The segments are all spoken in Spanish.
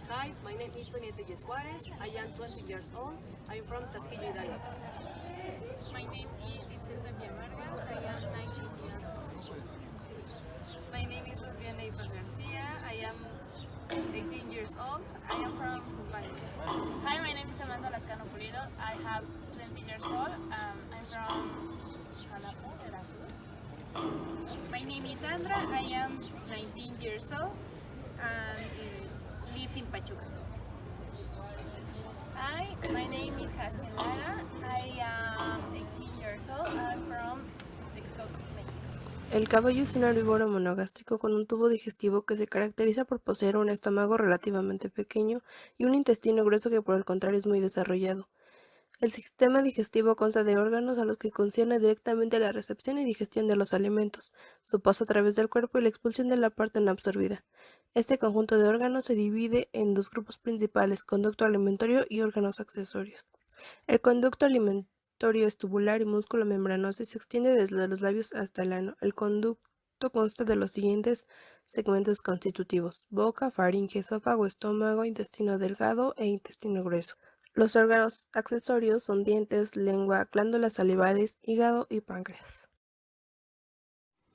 Hi, my name is Sonia Telles Juarez. I am 20 years old. I'm from Tasquillo Hidalgo. My name is Itzel Tapia Vargas. I am 19 years old. My name is Rubia Neipas Garcia. I am 18 years old. I am from Zumpango. Hi, my name is Amanda Lascano Pulido. I have 20 years old. I'm from Jalapa, Veracruz. My name is Sandra. I am 19 years old and live in Pachuca. Hi, my name is Jasmine Lara. I am 18 years old. I'm from Texcoco, México. El caballo es un herbívoro monogástrico con un tubo digestivo que se caracteriza por poseer un estómago relativamente pequeño y un intestino grueso que por el contrario es muy desarrollado. El sistema digestivo consta de órganos a los que concierne directamente la recepción y digestión de los alimentos, su paso a través del cuerpo y la expulsión de la parte no absorbida. Este conjunto de órganos se divide en dos grupos principales, conducto alimentario y órganos accesorios. El conducto alimentario es tubular y músculo membranoso y se extiende desde los labios hasta el ano. El conducto consta de los siguientes segmentos constitutivos: boca, faringe, esófago, estómago, intestino delgado e intestino grueso. Los órganos accesorios son dientes, lengua, glándulas salivales, hígado y páncreas.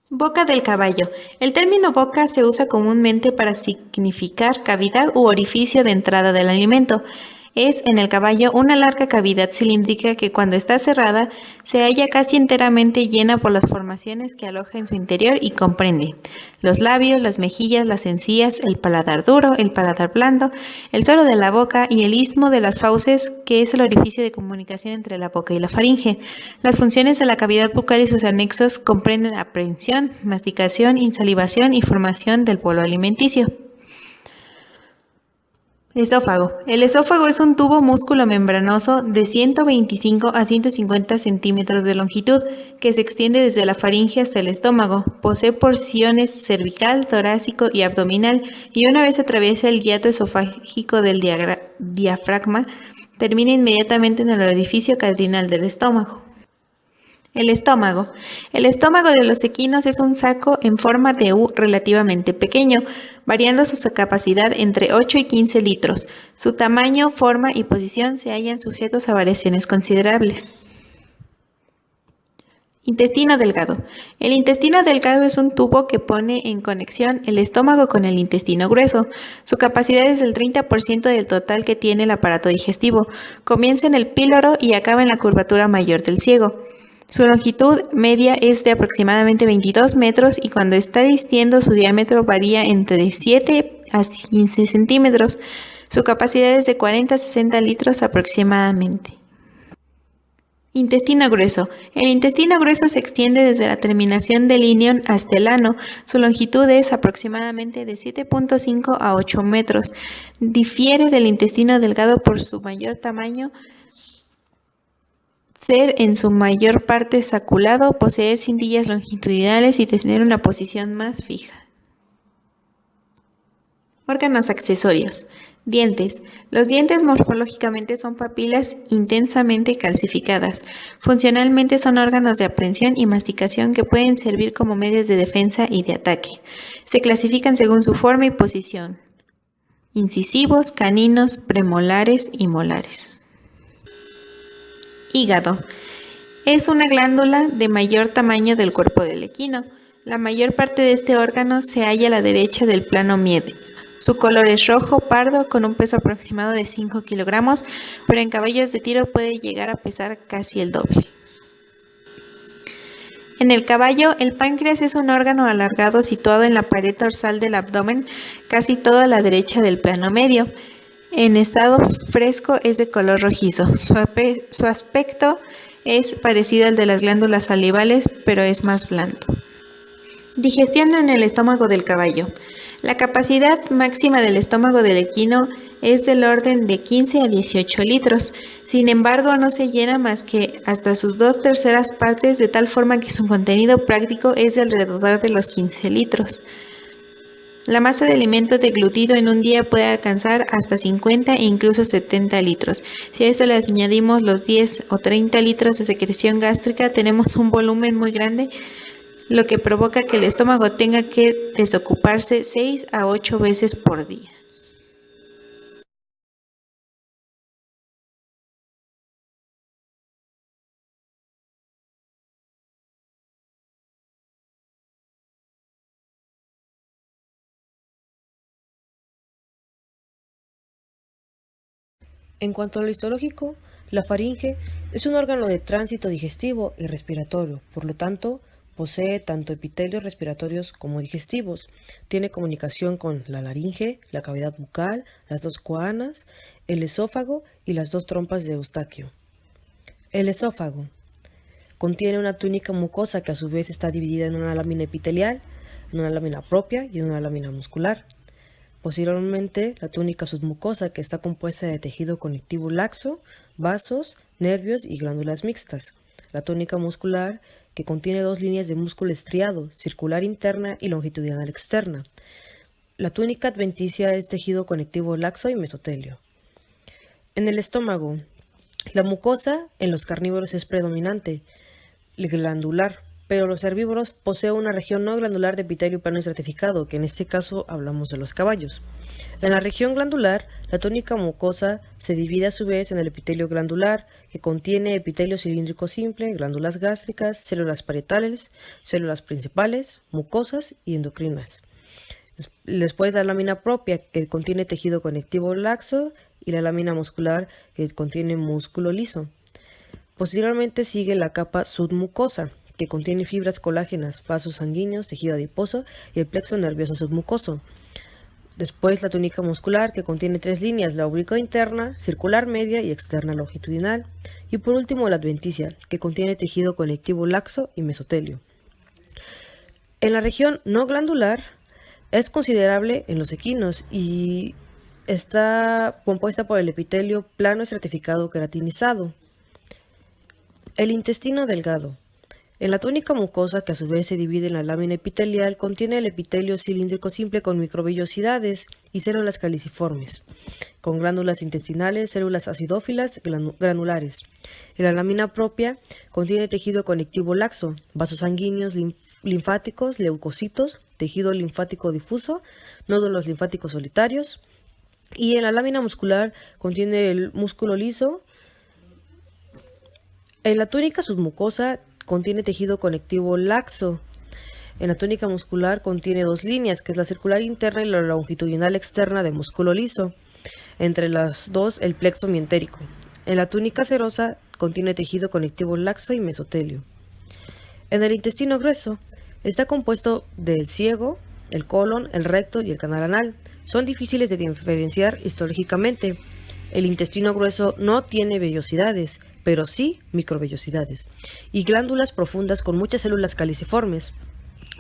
Boca del caballo. El término boca se usa comúnmente para significar cavidad u orificio de entrada del alimento. Es en el caballo una larga cavidad cilíndrica que cuando está cerrada se halla casi enteramente llena por las formaciones que aloja en su interior y comprende los labios, las mejillas, las encías, el paladar duro, el paladar blando, el suelo de la boca y el istmo de las fauces, que es el orificio de comunicación entre la boca y la faringe. Las funciones de la cavidad bucal y sus anexos comprenden aprehensión, masticación, insalivación y formación del bolo alimenticio. Esófago. El esófago es un tubo músculo membranoso de 125 a 150 centímetros de longitud que se extiende desde la faringe hasta el estómago. Posee porciones cervical, torácico y abdominal y una vez atraviesa el hiato esofágico del diafragma, termina inmediatamente en el orificio cardinal del estómago. El estómago. El estómago de los equinos es un saco en forma de U relativamente pequeño, variando su capacidad entre 8 y 15 litros. Su tamaño, forma y posición se hallan sujetos a variaciones considerables. Intestino delgado. El intestino delgado es un tubo que pone en conexión el estómago con el intestino grueso. Su capacidad es del 30% del total que tiene el aparato digestivo. Comienza en el píloro y acaba en la curvatura mayor del ciego. Su longitud media es de aproximadamente 22 metros y cuando está distiendo su diámetro varía entre 7 a 15 centímetros. Su capacidad es de 40 a 60 litros aproximadamente. Intestino grueso. El intestino grueso se extiende desde la terminación del ilion hasta el ano. Su longitud es aproximadamente de 7.5 a 8 metros. Difiere del intestino delgado por su mayor tamaño, ser en su mayor parte saculado, poseer cindillas longitudinales y tener una posición más fija. Órganos accesorios. Dientes. Los dientes morfológicamente son papilas intensamente calcificadas. Funcionalmente son órganos de aprehensión y masticación que pueden servir como medios de defensa y de ataque. Se clasifican según su forma y posición: incisivos, caninos, premolares y molares. Hígado. Es una glándula de mayor tamaño del cuerpo del equino. La mayor parte de este órgano se halla a la derecha del plano medio. Su color es rojo pardo con un peso aproximado de 5 kilogramos, pero en caballos de tiro puede llegar a pesar casi el doble. En el caballo, el páncreas es un órgano alargado situado en la pared dorsal del abdomen, casi todo a la derecha del plano medio. En estado fresco es de color rojizo. Su aspecto es parecido al de las glándulas salivales, pero es más blando. Digestión en el estómago del caballo. La capacidad máxima del estómago del equino es del orden de 15 a 18 litros. Sin embargo, no se llena más que hasta sus 2/3 partes, de tal forma que su contenido práctico es de alrededor de los 15 litros. La masa de alimento deglutido en un día puede alcanzar hasta 50 e incluso 70 litros. Si a esto le añadimos los 10 o 30 litros de secreción gástrica, tenemos un volumen muy grande, lo que provoca que el estómago tenga que desocuparse 6 a 8 veces por día. En cuanto a lo histológico, la faringe es un órgano de tránsito digestivo y respiratorio, por lo tanto, posee tanto epitelios respiratorios como digestivos. Tiene comunicación con la laringe, la cavidad bucal, las dos coanas, el esófago y las dos trompas de Eustaquio. El esófago contiene una túnica mucosa que a su vez está dividida en una lámina epitelial, en una lámina propia y en una lámina muscular. Posteriormente, la túnica submucosa, que está compuesta de tejido conectivo laxo, vasos, nervios y glándulas mixtas. La túnica muscular, que contiene dos líneas de músculo estriado, circular interna y longitudinal externa. La túnica adventicia es tejido conectivo laxo y mesotelio. En el estómago, la mucosa en los carnívoros es predominante, glandular, pero los herbívoros poseen una región no glandular de epitelio plano estratificado, que en este caso hablamos de los caballos. En la región glandular, la túnica mucosa se divide a su vez en el epitelio glandular, que contiene epitelio cilíndrico simple, glándulas gástricas, células parietales, células principales, mucosas y endocrinas. Después la lámina propia, que contiene tejido conectivo laxo, y la lámina muscular, que contiene músculo liso. Posteriormente sigue la capa submucosa, que contiene fibras colágenas, vasos sanguíneos, tejido adiposo y el plexo nervioso submucoso. Después la túnica muscular, que contiene tres líneas, la oblicuo interna, circular media y externa longitudinal. Y por último la adventicia, que contiene tejido conectivo laxo y mesotelio. En la región no glandular es considerable en los equinos y está compuesta por el epitelio plano estratificado queratinizado. El intestino delgado. En la túnica mucosa, que a su vez se divide en la lámina epitelial, contiene el epitelio cilíndrico simple con microvellosidades y células caliciformes, con glándulas intestinales, células acidófilas granulares. En la lámina propia contiene tejido conectivo laxo, vasos sanguíneos, linfáticos, leucocitos, tejido linfático difuso, nódulos linfáticos solitarios. Y en la lámina muscular contiene el músculo liso. En la túnica submucosa contiene tejido conectivo laxo. En la túnica muscular contiene dos líneas, que es la circular interna y la longitudinal externa de músculo liso. Entre las dos, el plexo mientérico. En la túnica serosa contiene tejido conectivo laxo y mesotelio. En el intestino grueso está compuesto del ciego, el colon, el recto y el canal anal. Son difíciles de diferenciar histológicamente. El intestino grueso no tiene vellosidades, pero sí microvellosidades, y glándulas profundas con muchas células caliciformes.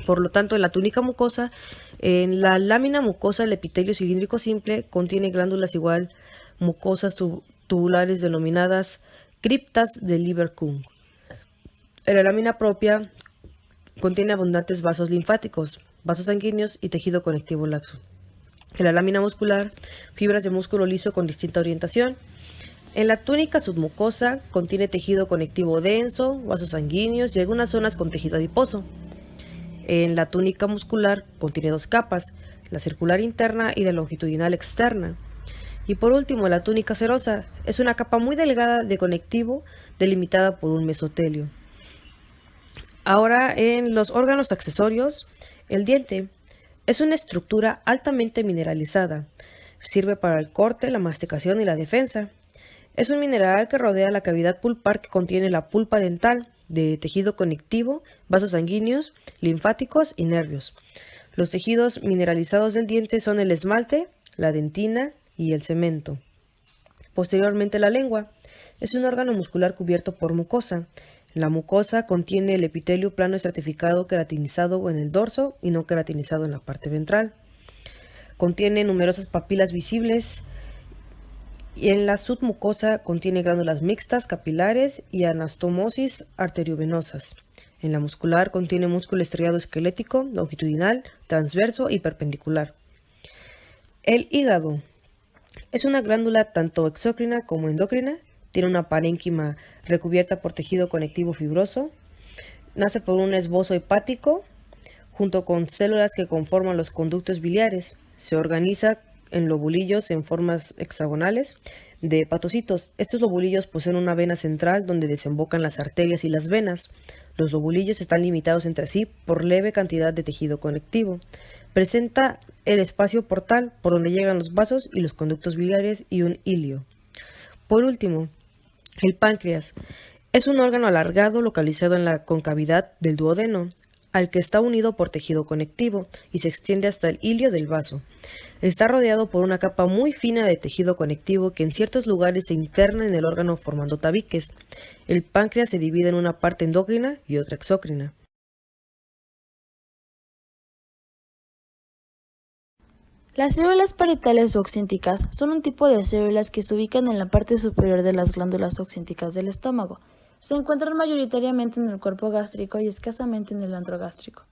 Por lo tanto, en la túnica mucosa, en la lámina mucosa, el epitelio cilíndrico simple contiene glándulas igual mucosas tubulares denominadas criptas de Lieberkühn. En la lámina propia contiene abundantes vasos linfáticos, vasos sanguíneos y tejido conectivo laxo. En la lámina muscular, fibras de músculo liso con distinta orientación. En la túnica submucosa contiene tejido conectivo denso, vasos sanguíneos y algunas zonas con tejido adiposo. En la túnica muscular contiene dos capas, la circular interna y la longitudinal externa. Y por último, la túnica serosa es una capa muy delgada de conectivo delimitada por un mesotelio. Ahora, en los órganos accesorios, el diente es una estructura altamente mineralizada. Sirve para el corte, la masticación y la defensa. Es un mineral que rodea la cavidad pulpar, que contiene la pulpa dental, de tejido conectivo, vasos sanguíneos, linfáticos y nervios. Los tejidos mineralizados del diente son el esmalte, la dentina y el cemento. Posteriormente, la lengua es un órgano muscular cubierto por mucosa. La mucosa contiene el epitelio plano estratificado queratinizado en el dorso y no queratinizado en la parte ventral. Contiene numerosas papilas visibles y en la submucosa contiene glándulas mixtas capilares y anastomosis arteriovenosas. En la muscular contiene músculo estriado esquelético, longitudinal, transverso y perpendicular. El hígado es una glándula tanto exócrina como endocrina. Tiene una parénquima recubierta por tejido conectivo fibroso. Nace por un esbozo hepático junto con células que conforman los conductos biliares. Se organiza en lobulillos en formas hexagonales de hepatocitos. Estos lobulillos poseen una vena central donde desembocan las arterias y las venas. Los lobulillos están limitados entre sí por leve cantidad de tejido conectivo. Presenta el espacio portal por donde llegan los vasos y los conductos biliares y un hilio. Por último, el páncreas es un órgano alargado localizado en la concavidad del duodeno, al que está unido por tejido conectivo y se extiende hasta el hilio del vaso. Está rodeado por una capa muy fina de tejido conectivo que en ciertos lugares se interna en el órgano formando tabiques. El páncreas se divide en una parte endocrina y otra exócrina. Las células parietales o oxínticas son un tipo de células que se ubican en la parte superior de las glándulas oxínticas del estómago. Se encuentran mayoritariamente en el cuerpo gástrico y escasamente en el antro gástrico.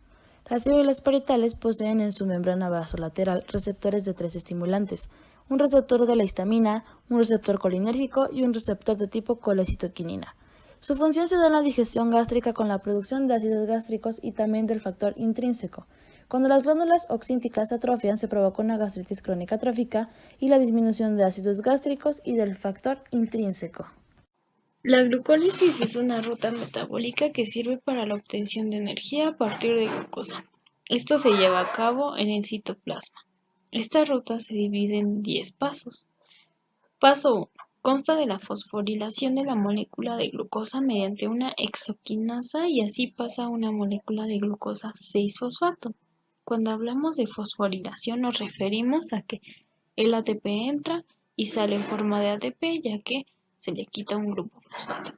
Las células parietales poseen en su membrana basolateral receptores de 3 estimulantes, un receptor de la histamina, un receptor colinérgico y un receptor de tipo colecitoquinina. Su función se da en la digestión gástrica con la producción de ácidos gástricos y también del factor intrínseco. Cuando las glándulas oxínticas se atrofian, se provoca una gastritis crónica atrófica y la disminución de ácidos gástricos y del factor intrínseco. La glucólisis es una ruta metabólica que sirve para la obtención de energía a partir de glucosa. Esto se lleva a cabo en el citoplasma. Esta ruta se divide en 10 pasos. Paso 1. Consta de la fosforilación de la molécula de glucosa mediante una hexoquinasa y así pasa a una molécula de glucosa 6-fosfato. Cuando hablamos de fosforilación nos referimos a que el ATP entra y sale en forma de ATP ya que se le quita un grupo fosfato.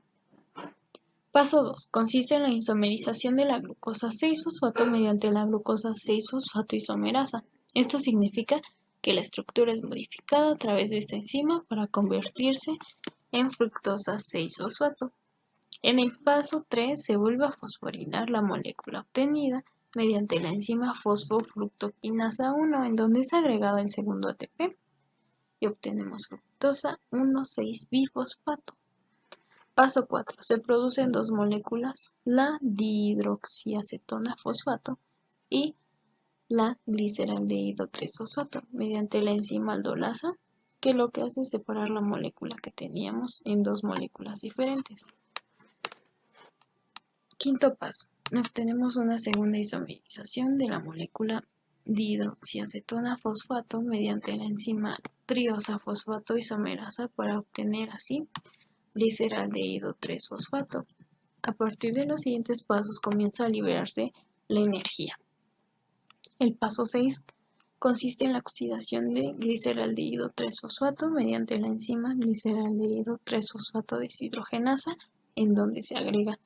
Paso 2. Consiste en la isomerización de la glucosa 6-fosfato mediante la glucosa 6-fosfato isomerasa. Esto significa que la estructura es modificada a través de esta enzima para convertirse en fructosa 6-fosfato. En el paso 3 se vuelve a fosforilar la molécula obtenida mediante la enzima fosfofructoquinasa 1, en donde es agregado el segundo ATP y obtenemos fructosa 1,6-bifosfato. Paso 4. Se producen 2 moléculas, la dihidroxiacetona fosfato y la gliceraldehído 3-fosfato, mediante la enzima aldolasa, que lo que hace es separar la molécula que teníamos en 2 moléculas diferentes. Quinto paso. Obtenemos una segunda isomerización de la molécula dihidroxiacetona fosfato mediante la enzima triosa fosfato isomerasa para obtener así gliceraldehído 3-fosfato. A partir de los siguientes pasos comienza a liberarse la energía. El paso 6 consiste en la oxidación de gliceraldehído 3-fosfato mediante la enzima gliceraldehído 3-fosfato deshidrogenasa, en donde se agrega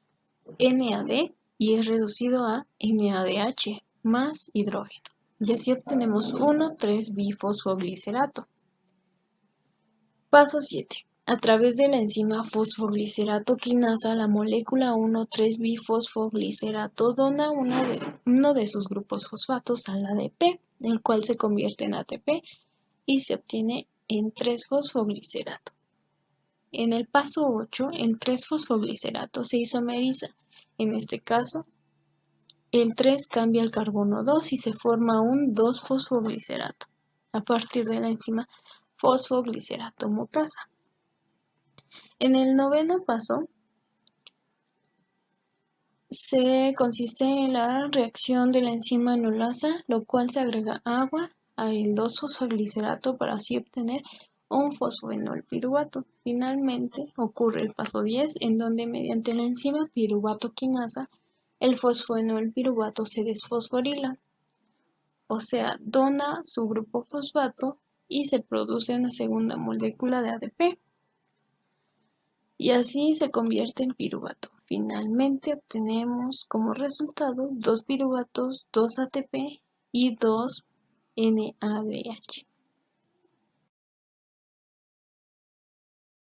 NAD y es reducido a NADH más hidrógeno. Y así obtenemos 1,3-bifosfoglicerato. Paso 7. A través de la enzima fosfoglicerato quinasa, la molécula 1,3-bifosfoglicerato dona uno de sus grupos fosfatos al ADP, el cual se convierte en ATP y se obtiene en 3-fosfoglicerato. En el paso 8, el 3-fosfoglicerato se isomeriza. En este caso, el 3 cambia al carbono 2 y se forma un 2-fosfoglicerato a partir de la enzima fosfoglicerato mutasa. En el noveno paso consiste en la reacción de la enzima enolasa, lo cual se agrega agua al 2-fosfoglicerato para así obtener un fosfoenol piruvato. Finalmente ocurre el paso 10, en donde mediante la enzima piruvato quinasa el fosfoenol piruvato se desfosforila, o sea, dona su grupo fosfato y se produce una segunda molécula de ADP. Y así se convierte en piruvato. Finalmente obtenemos como resultado 2 piruvatos, 2 ATP y 2 NADH.